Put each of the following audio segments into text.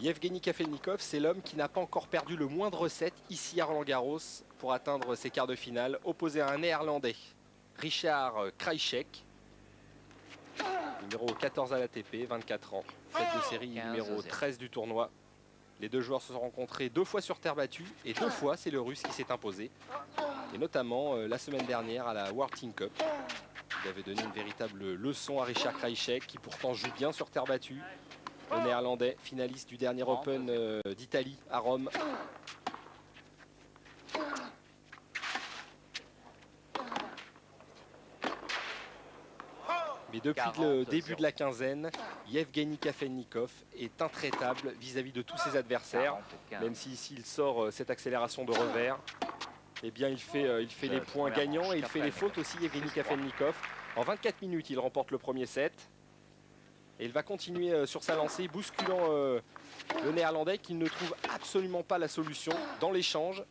Yevgeny Kafelnikov, c'est l'homme qui n'a pas encore perdu le moindre set ici à Roland-Garros pour atteindre ses quarts de finale, opposé à un Néerlandais, Richard Krajicek, numéro 14 à l'ATP, 24 ans, tête de série numéro 13 du tournoi. Les deux joueurs se sont rencontrés 2 fois sur terre battue et 2 fois c'est le Russe qui s'est imposé. Et notamment la semaine dernière à la World Team Cup. Il avait donné une véritable leçon à Richard Krajicek qui pourtant joue bien sur terre battue. Le Néerlandais, finaliste du dernier Open d'Italie à Rome. Mais depuis le début de la quinzaine, Yevgeny Kafelnikov est intraitable vis-à-vis de tous ses adversaires. Même si ici il sort cette accélération de revers, eh bien il fait les points gagnants et il fait les fautes aussi, Yevgeny Kafelnikov. En 24 minutes, il remporte le premier set. Et il va continuer sur sa lancée, bousculant le Néerlandais qui ne trouve absolument pas la solution dans l'échange.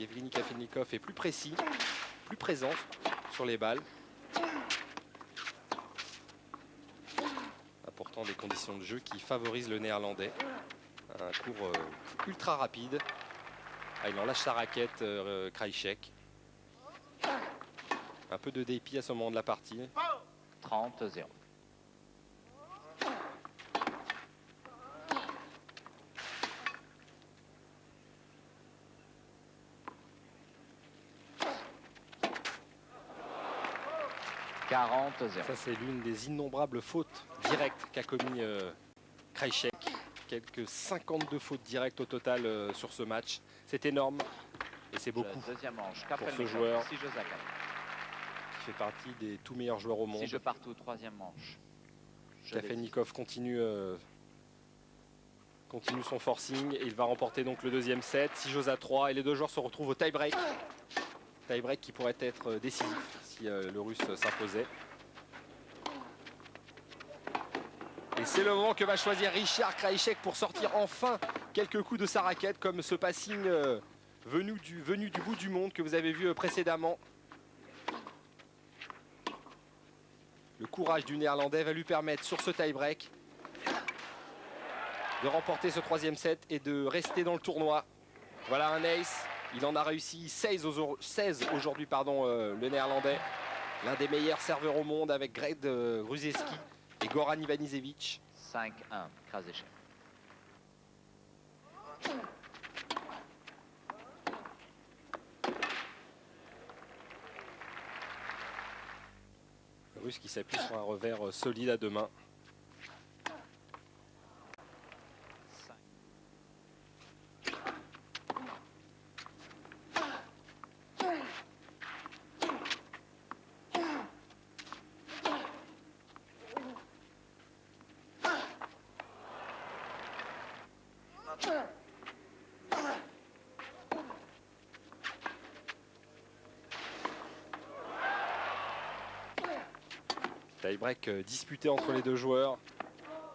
Yevgeny Kafelnikov est plus précis, plus présent sur les balles. Pourtant des conditions de jeu qui favorisent le Néerlandais. Un cours ultra rapide. Ah, il en lâche sa raquette, Krajicek. Un peu de dépit à ce moment de la partie. 30-0. Ça, c'est l'une des innombrables fautes directes qu'a commis Krajicek. Quelques 52 fautes directes au total sur ce match. C'est énorme et c'est beaucoup pour ce joueur qui fait partie des tout meilleurs joueurs au monde. Si je partout, troisième manche. Kafelnikov continue son forcing et il va remporter donc le deuxième set. 6 jeux à 3 et les deux joueurs se retrouvent au tie-break. Tie-break qui pourrait être décisif si le Russe s'imposait. Et c'est le moment que va choisir Richard Krajicek pour sortir enfin quelques coups de sa raquette, comme ce passing venu du bout du monde que vous avez vu précédemment. Le courage du Néerlandais va lui permettre sur ce tie-break de remporter ce troisième set et de rester dans le tournoi. Voilà un ace. Il en a réussi 16 aujourd'hui, le Néerlandais. L'un des meilleurs serveurs au monde avec Greg Gruszewski et Goran Ivanisevic. 5-1, Krajicek. Le Russe qui s'appuie sur un revers solide à deux mains. Tie-break disputé entre les deux joueurs.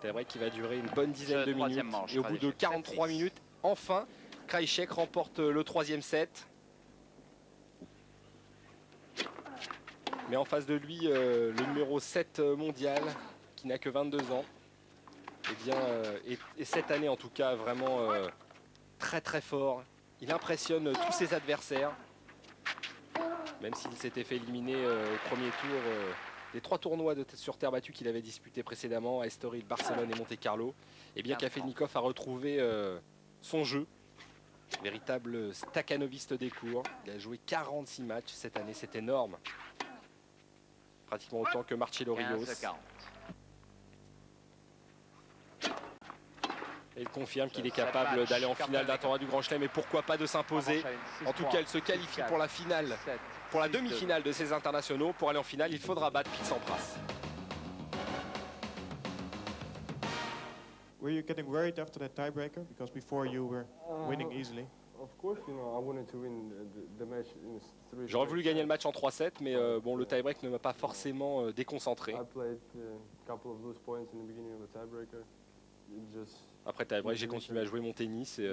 Tie-break qui va durer une bonne dizaine de minutes. Et au bout de 43 minutes, enfin, Krajicek remporte le troisième set. Mais en face de lui, le numéro 7 mondial, qui n'a que 22 ans. Eh bien, et cette année en tout cas, vraiment très très fort. Il impressionne tous ses adversaires. Même s'il s'était fait éliminer au premier tour des 3 tournois sur terre battue qu'il avait disputés précédemment, à Estoril, Barcelone et Monte-Carlo. Et bien Kafelnikov a retrouvé son jeu. Véritable staccanoviste des cours. Il a joué 46 matchs cette année, c'est énorme. Pratiquement autant que Marcelo Rios. Et il confirme qu'il est capable d'aller en finale d'un tournoi du Grand Chelem et pourquoi pas de s'imposer. En tout cas, il se qualifie pour la finale, pour la demi-finale de ces internationaux. Pour aller en finale, il faudra battre Pete Sampras. Were you getting worried after that tiebreaker? Because before you were winning easily. J'aurais voulu gagner le match en 3-7, mais bon, le tie-break ne m'a pas forcément déconcentré. Après tie-break, j'ai continué à jouer mon tennis et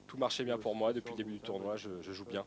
tout marchait bien pour moi depuis le début du tournoi, je joue bien.